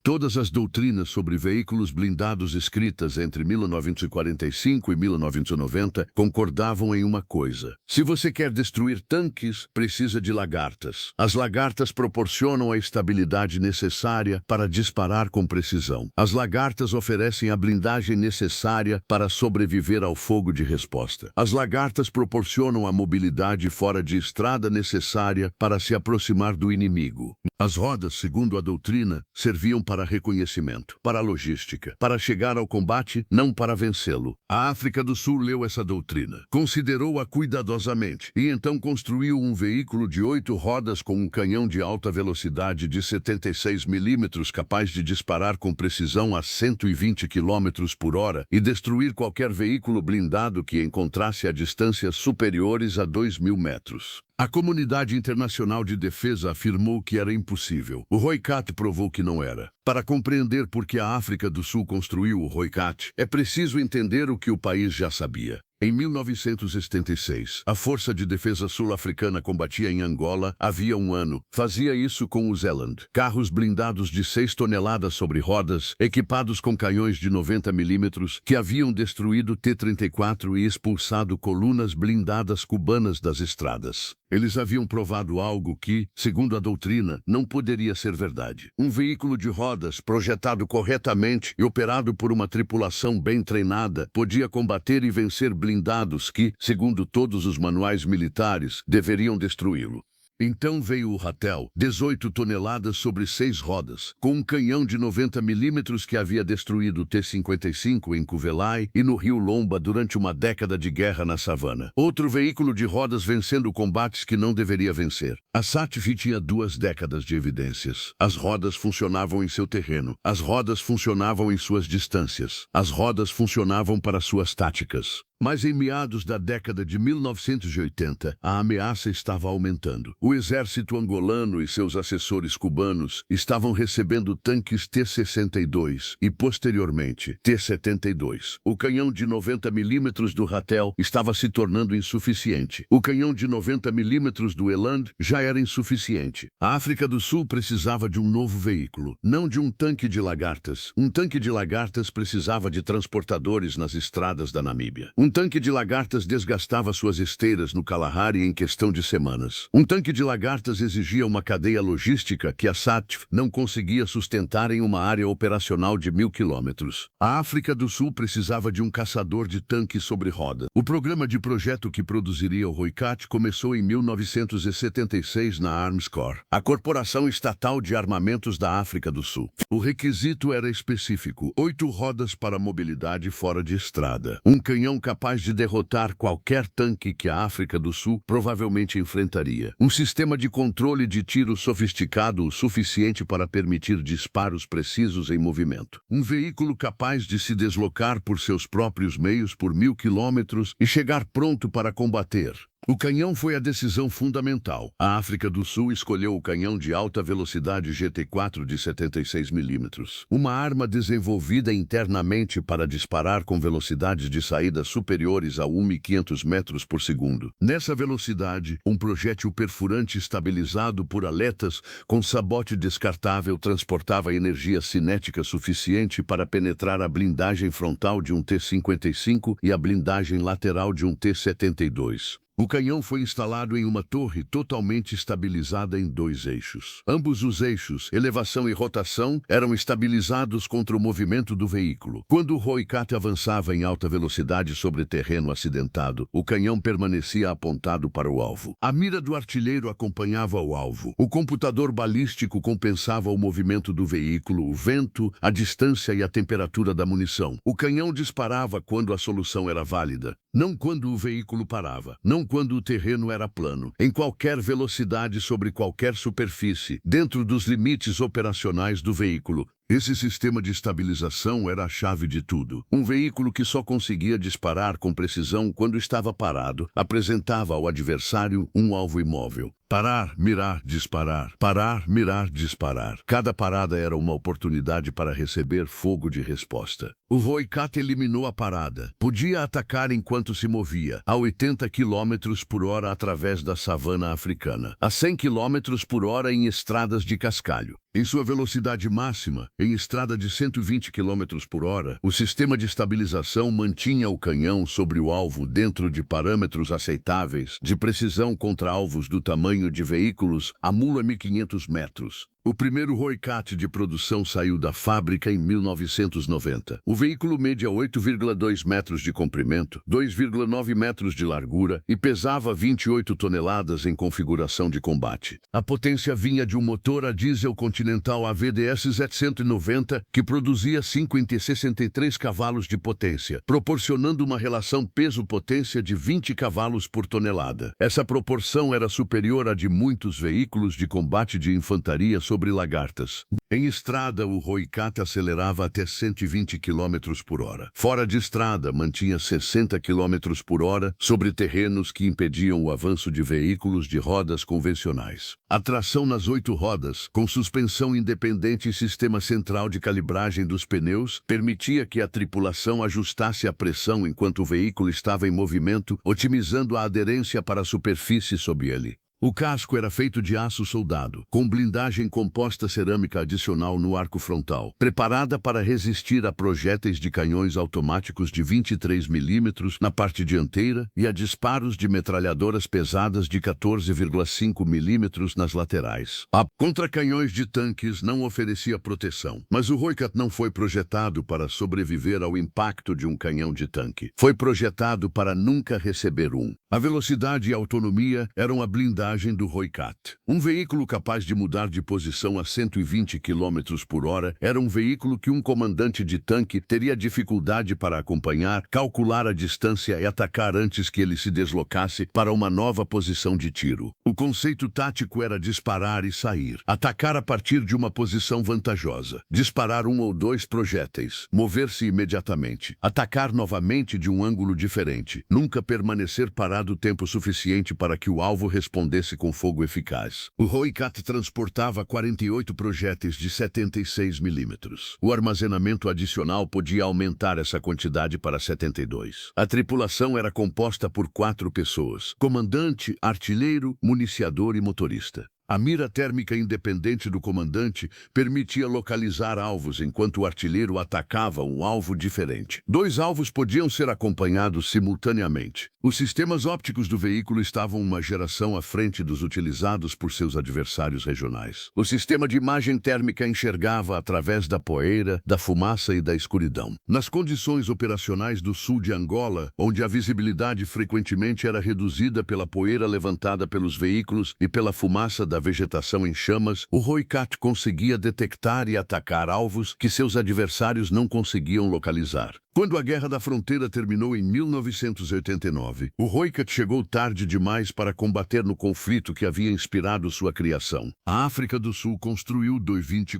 Todas as doutrinas sobre veículos blindados escritas entre 1945 e 1990 concordavam em uma coisa: se você quer destruir tanques, precisa de lagartas. As lagartas proporcionam a estabilidade necessária para disparar com precisão. As lagartas oferecem a blindagem necessária para sobreviver ao fogo de resposta. As lagartas proporcionam a mobilidade fora de estrada necessária para se aproximar do inimigo. As rodas, segundo a doutrina, serviam para reconhecimento, para logística, para chegar ao combate, não para vencê-lo. A África do Sul leu essa doutrina, considerou-a cuidadosamente e então construiu um veículo de 8 rodas com um canhão de alta velocidade de 76 milímetros capaz de disparar com precisão a 120 km/h e destruir qualquer veículo blindado que encontrasse a distâncias superiores a 2.000 metros. A comunidade internacional de defesa afirmou que era impossível. O Houkat provou que não era. Para compreender por que a África do Sul construiu o Houkat, é preciso entender o que o país já sabia. Em 1976, a Força de Defesa Sul-Africana combatia em Angola havia um ano. Fazia isso com o Zeeland. Carros blindados de 6 toneladas sobre rodas, equipados com canhões de 90 milímetros, que haviam destruído T-34 e expulsado colunas blindadas cubanas das estradas. Eles haviam provado algo que, segundo a doutrina, não poderia ser verdade. Um veículo de rodas, projetado corretamente e operado por uma tripulação bem treinada, podia combater e vencer blindados que, segundo todos os manuais militares, deveriam destruí-lo. Então veio o Ratel, 18 toneladas sobre 6 rodas, com um canhão de 90 milímetros que havia destruído o T-55 em Kuvelai e no Rio Lomba durante uma década de guerra na savana. Outro veículo de rodas vencendo combates que não deveria vencer. A SATF tinha 2 décadas de evidências. As rodas funcionavam em seu terreno. As rodas funcionavam em suas distâncias. As rodas funcionavam para suas táticas. Mas em meados da década de 1980, a ameaça estava aumentando. O exército angolano e seus assessores cubanos estavam recebendo tanques T-62 e, posteriormente, T-72. O canhão de 90 milímetros do Ratel estava se tornando insuficiente. O canhão de 90 milímetros do Eland já era insuficiente. A África do Sul precisava de um novo veículo, não de um tanque de lagartas. Um tanque de lagartas precisava de transportadores nas estradas da Namíbia. Um tanque de lagartas desgastava suas esteiras no Kalahari em questão de semanas. Um tanque de lagartas exigia uma cadeia logística que a SATF não conseguia sustentar em uma área operacional de 1.000 quilômetros. A África do Sul precisava de um caçador de tanques sobre roda. O programa de projeto que produziria o Houkat começou em 1976 na Arms Corps, a corporação estatal de armamentos da África do Sul. O requisito era específico: 8 rodas para mobilidade fora de estrada. Um canhão capaz de derrotar qualquer tanque que a África do Sul provavelmente enfrentaria. Um sistema de controle de tiro sofisticado o suficiente para permitir disparos precisos em movimento. Um veículo capaz de se deslocar por seus próprios meios por 1.000 quilômetros e chegar pronto para combater. O canhão foi a decisão fundamental. A África do Sul escolheu o canhão de alta velocidade GT4 de 76 milímetros, uma arma desenvolvida internamente para disparar com velocidades de saída superiores a 1.500 metros por segundo. Nessa velocidade, um projétil perfurante estabilizado por aletas com sabote descartável transportava energia cinética suficiente para penetrar a blindagem frontal de um T-55 e a blindagem lateral de um T-72. O canhão foi instalado em uma torre totalmente estabilizada em 2 eixos. Ambos os eixos, elevação e rotação, eram estabilizados contra o movimento do veículo. Quando o Houkat avançava em alta velocidade sobre terreno acidentado, o canhão permanecia apontado para o alvo. A mira do artilheiro acompanhava o alvo. O computador balístico compensava o movimento do veículo, o vento, a distância e a temperatura da munição. O canhão disparava quando a solução era válida, não quando o veículo parava, não quando o terreno era plano, em qualquer velocidade sobre qualquer superfície, dentro dos limites operacionais do veículo. Esse sistema de estabilização era a chave de tudo. Um veículo que só conseguia disparar com precisão quando estava parado, apresentava ao adversário um alvo imóvel. Parar, mirar, disparar. Parar, mirar, disparar. Cada parada era uma oportunidade para receber fogo de resposta. O Houkat eliminou a parada. Podia atacar enquanto se movia, a 80 km/h através da savana africana, a 100 km/h em estradas de cascalho. Em sua velocidade máxima, Em estrada de 120 km por hora, o sistema de estabilização mantinha o canhão sobre o alvo dentro de parâmetros aceitáveis de precisão contra alvos do tamanho de veículos a mula 1.500 metros. O primeiro Hellcat de produção saiu da fábrica em 1990. O veículo media 8,2 metros de comprimento, 2,9 metros de largura e pesava 28 toneladas em configuração de combate. A potência vinha de um motor a diesel Continental AVDS 790 que produzia 63 cavalos de potência, proporcionando uma relação peso-potência de 20 cavalos por tonelada. Essa proporção era superior à de muitos veículos de combate de infantaria sobre lagartas. Em estrada, o Hellcat acelerava até 120 km por hora. Fora de estrada, mantinha 60 km por hora sobre terrenos que impediam o avanço de veículos de rodas convencionais. A tração nas 8 rodas, com suspensão independente e sistema central de calibragem dos pneus, permitia que a tripulação ajustasse a pressão enquanto o veículo estava em movimento, otimizando a aderência para a superfície sob ele. O casco era feito de aço soldado, com blindagem composta cerâmica adicional no arco frontal, preparada para resistir a projéteis de canhões automáticos de 23 mm na parte dianteira e a disparos de metralhadoras pesadas de 14,5 mm nas laterais. A contra-canhões de tanques não oferecia proteção, mas o Hellcat não foi projetado para sobreviver ao impacto de um canhão de tanque. Foi projetado para nunca receber um. A velocidade e a autonomia eram a blindagem do Hellcat. Um veículo capaz de mudar de posição a 120 km por hora era um veículo que um comandante de tanque teria dificuldade para acompanhar, calcular a distância e atacar antes que ele se deslocasse para uma nova posição de tiro. O conceito tático era disparar e sair, atacar a partir de uma posição vantajosa, disparar 1 ou 2 projéteis, mover-se imediatamente, atacar novamente de um ângulo diferente, nunca permanecer parado tempo suficiente para que o alvo respondesse com fogo eficaz. O Hellcat transportava 48 projéteis de 76 mm. O armazenamento adicional podia aumentar essa quantidade para 72. A tripulação era composta por 4 pessoas: comandante, artilheiro, municiador e motorista. A mira térmica independente do comandante permitia localizar alvos enquanto o artilheiro atacava um alvo diferente. 2 alvos podiam ser acompanhados simultaneamente. Os sistemas ópticos do veículo estavam uma geração à frente dos utilizados por seus adversários regionais. O sistema de imagem térmica enxergava através da poeira, da fumaça e da escuridão. Nas condições operacionais do sul de Angola, onde a visibilidade frequentemente era reduzida pela poeira levantada pelos veículos e pela fumaça da vegetação em chamas, o Hellcat conseguia detectar e atacar alvos que seus adversários não conseguiam localizar. Quando a Guerra da Fronteira terminou em 1989, o Hellcat chegou tarde demais para combater no conflito que havia inspirado sua criação. A África do Sul construiu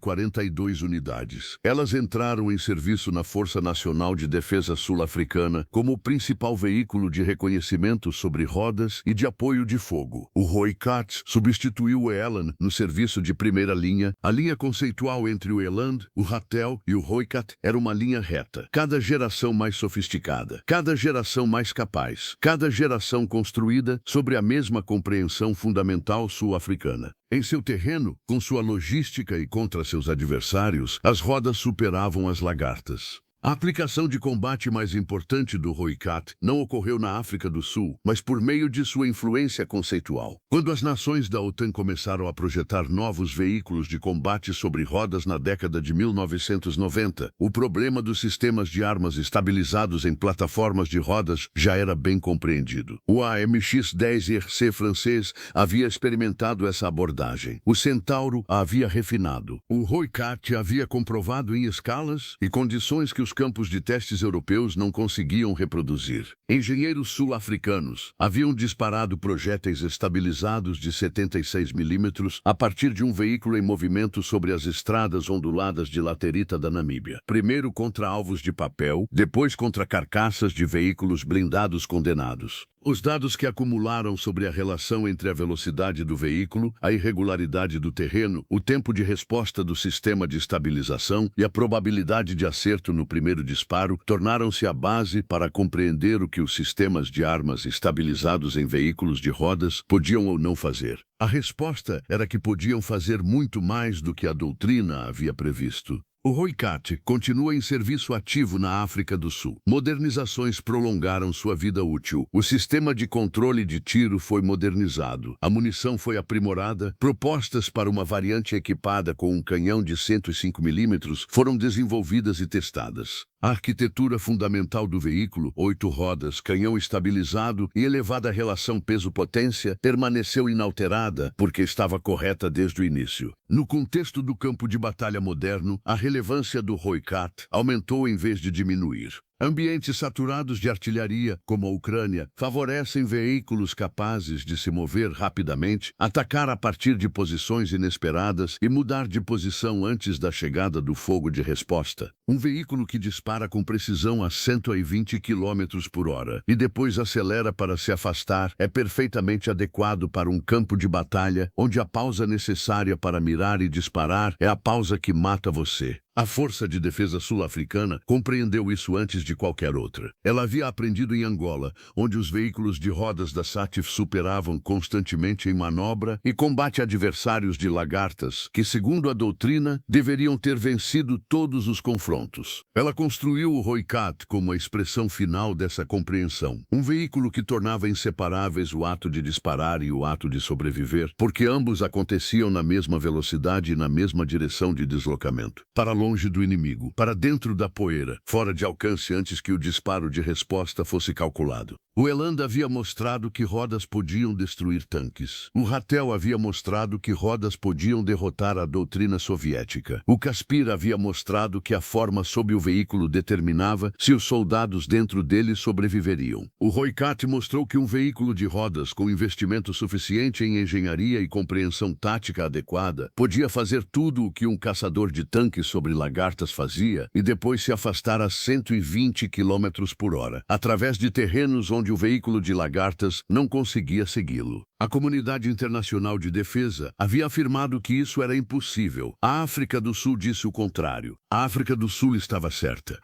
42 unidades. Elas entraram em serviço na Força Nacional de Defesa Sul-Africana como o principal veículo de reconhecimento sobre rodas e de apoio de fogo. O Hellcat substituiu o Eland no serviço de primeira linha. A linha conceitual entre o Eland, o Ratel e o Hellcat era uma linha reta. Cada geração mais sofisticada, cada geração mais capaz, cada geração construída sobre a mesma compreensão fundamental sul-africana. Em seu terreno, com sua logística e contra seus adversários, as rodas superavam as lagartas. A aplicação de combate mais importante do Hellcat não ocorreu na África do Sul, mas por meio de sua influência conceitual. Quando as nações da OTAN começaram a projetar novos veículos de combate sobre rodas na década de 1990, o problema dos sistemas de armas estabilizados em plataformas de rodas já era bem compreendido. O AMX-10 RC francês havia experimentado essa abordagem. O Centauro a havia refinado. O Hellcat havia comprovado em escalas e condições que os campos de testes europeus não conseguiam reproduzir. Engenheiros sul-africanos haviam disparado projéteis estabilizados de 76 mm a partir de um veículo em movimento sobre as estradas onduladas de laterita da Namíbia. Primeiro contra alvos de papel, depois contra carcaças de veículos blindados condenados. Os dados que acumularam sobre a relação entre a velocidade do veículo, a irregularidade do terreno, o tempo de resposta do sistema de estabilização e a probabilidade de acerto no primeiro disparo tornaram-se a base para compreender o que os sistemas de armas estabilizados em veículos de rodas podiam ou não fazer. A resposta era que podiam fazer muito mais do que a doutrina havia previsto. O Hojkat continua em serviço ativo na África do Sul. Modernizações prolongaram sua vida útil. O sistema de controle de tiro foi modernizado. A munição foi aprimorada. Propostas para uma variante equipada com um canhão de 105 mm foram desenvolvidas e testadas. A arquitetura fundamental do veículo, 8 rodas, canhão estabilizado e elevada relação peso-potência, permaneceu inalterada porque estava correta desde o início. No contexto do campo de batalha moderno, a relevância do Hojkat aumentou em vez de diminuir. Ambientes saturados de artilharia, como a Ucrânia, favorecem veículos capazes de se mover rapidamente, atacar a partir de posições inesperadas e mudar de posição antes da chegada do fogo de resposta. Um veículo que dispara com precisão a 120 km por hora e depois acelera para se afastar é perfeitamente adequado para um campo de batalha onde a pausa necessária para mirar e disparar é a pausa que mata você. A Força de Defesa Sul-Africana compreendeu isso antes de qualquer outra. Ela havia aprendido em Angola, onde os veículos de rodas da SATIF superavam constantemente em manobra e combate adversários de lagartas, que, segundo a doutrina, deveriam ter vencido todos os confrontos. Ela construiu o Hojkat como a expressão final dessa compreensão. Um veículo que tornava inseparáveis o ato de disparar e o ato de sobreviver, porque ambos aconteciam na mesma velocidade e na mesma direção de deslocamento. Para longe do inimigo, para dentro da poeira, fora de alcance antes que o disparo de resposta fosse calculado. O Eland havia mostrado que rodas podiam destruir tanques. O Ratel havia mostrado que rodas podiam derrotar a doutrina soviética. O Kaspir havia mostrado que a forma sob o veículo determinava se os soldados dentro dele sobreviveriam. O Hojkat mostrou que um veículo de rodas com investimento suficiente em engenharia e compreensão tática adequada podia fazer tudo o que um caçador de tanques sobre lagartas fazia e depois se afastar a 120 km por hora, através de terrenos onde o veículo de lagartas não conseguia segui-lo. A comunidade internacional de defesa havia afirmado que isso era impossível. A África do Sul disse o contrário. A África do Sul estava certa.